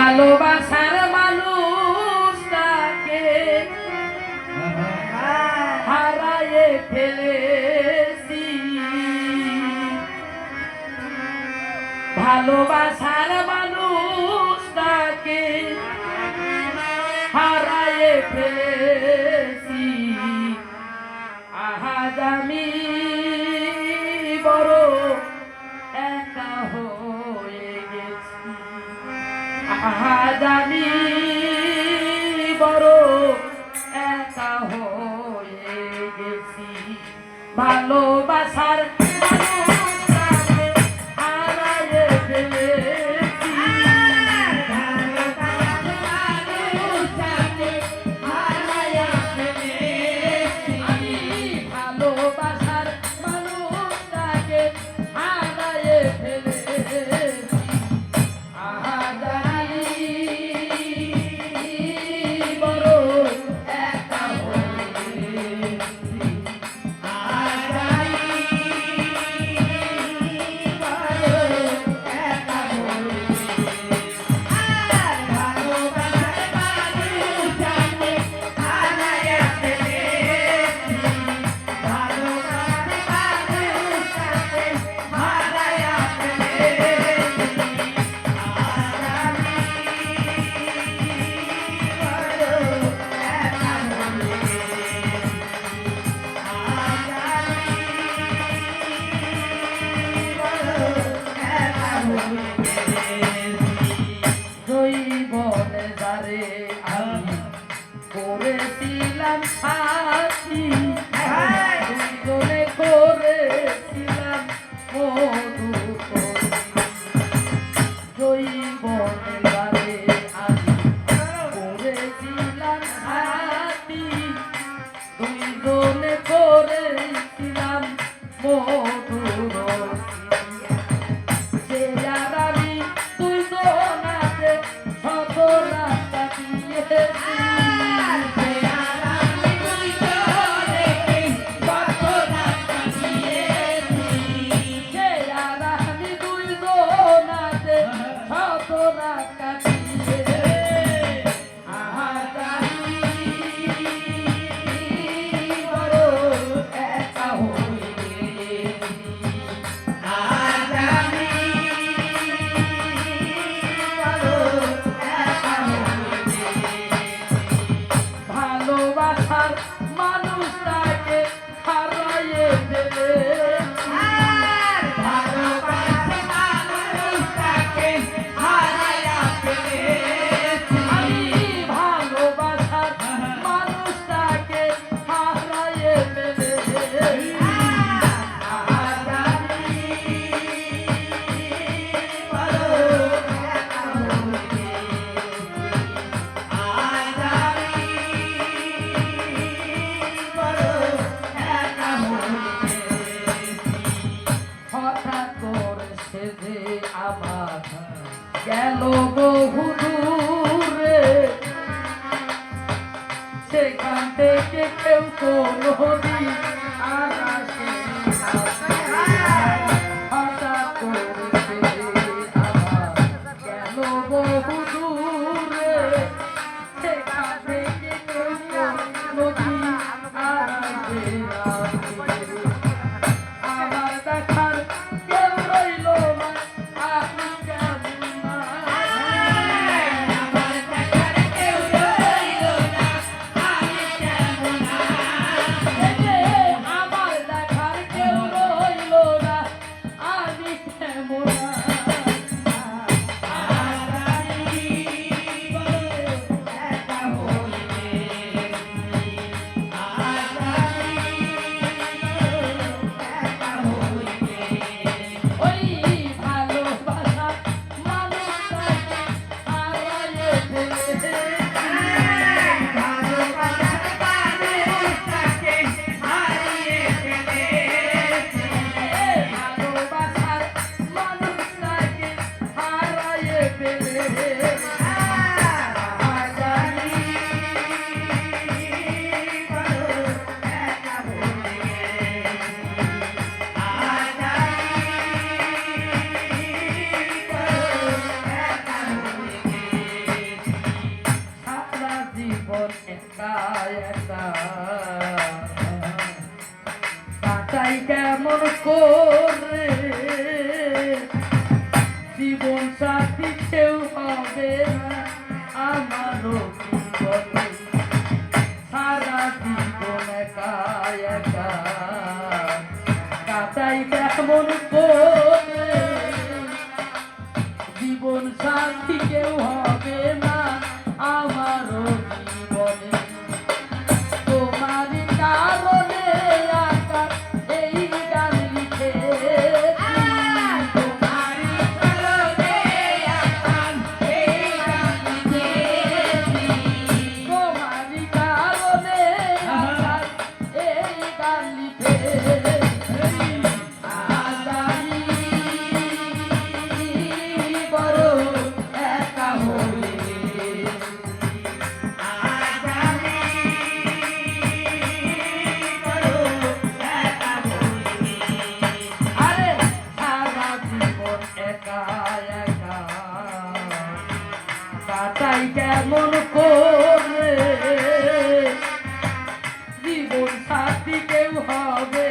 ভালোবাসার মানুষটাকে হারায়ে ফেলেছি, ভালোবাসার মানুষটাকে হারায়ে ফেলেছি। আজ আমি বড় একা হয়ে গেছি, আজ আমি বড় একা হয়ে গেছি। ভালোবাসার মানুষটাকে হারায়ে ফেলেছি, ভালোবাসার মানুষটাকে হারায়ে ফেলেছি। আমি ভালোবাসার মানুষটাকে হারায়ে ফেলেছি। আজ আমি বড় একা হয়েছি, আজ আমি বড় একা হয়েছি। ভালোবাসার মানুষটাকে হারায়ে ফেলেছি, ভালোবাসার মানুষটাকে হারায়ে জৈবনে যারে আমি করেছিলাম সাথী, দুজনে করেছিলাম মধুকরী। জৈবনে যারে আমি করেছিলাম সাথী, দুজনে করেছিলাম মধুকরী। সে আর আমি দুজনাতে শত রাত কাটিয়েছি, সে আর আমি দুজনে শত রাত কাটিয়েছি, সে আর আমি দুজনাতে শত রাত কাটিয়েছি। আজ আমি বড় একা হয়ে গেছি, আজ আমি বড় একা হয়ে গেছি। ভালোবাসার মানুষটাকে হারায়ে ফেলেছি, ভালোবাসার মানুষটাকে হারায়ে ফেলেছি। আমি ভালোবাসার মানুষটাকে হারায়ে ফেলেছি। আজ আমি বড় একা হয়ে গেছি, আজ আমি বড় একা হয়ে গেছি। হঠাৎ করে সে যে আমার গেল বহু দূরে, সেখান থেকে কেউ কোনদিন আকাশে আসে না। হঠাৎ করে সে যে আমার গেল বহু দূরে, সেখান থেকে কেউ কোনদিন আকাশে আসে। আমার দেখার কেউ রইল না, আপনি কেমন আছেন? আমার দেখার কেউ রইল না, আপনি কেমন আছেন? আমার দেখার কেউ রইল না, আমি কেমন আছি? আজ আমি বড় একা হয়ে গেছি, আজ আমি একা হয়ে গেছি। ওই ভালোবাসার মানুষটাকে হারায়ে ফেলেছি, ভালোবাসার মানুষটাকে হারিয়ে ফেলেছি, ভালোবাসার মানুষটাকে হারায়ে ফেলেছি। আজ আমি বড় একা হয়ে গেছি, আজ আমি বড় একা হয়ে গেছি। কাটাই কেমন করে জীবন সাথী কেউ হবে না আমারও জীবনে সারা জীবন একা একা কাটাই কেমন করে জীবন সাথী কেউ হবে না আমারও জীবনে তোমার কারণে আকাশ এই গান লিখেছি তোমার কারণে আকাশ এই গান লিখেছি তোমার কারণে আকাশ এই গান লিখেছি আজারি বড় একা হয়ে আরে সারা জীবন একা একা কাটাই কেমন করে জীবন সাথী কেউ হবে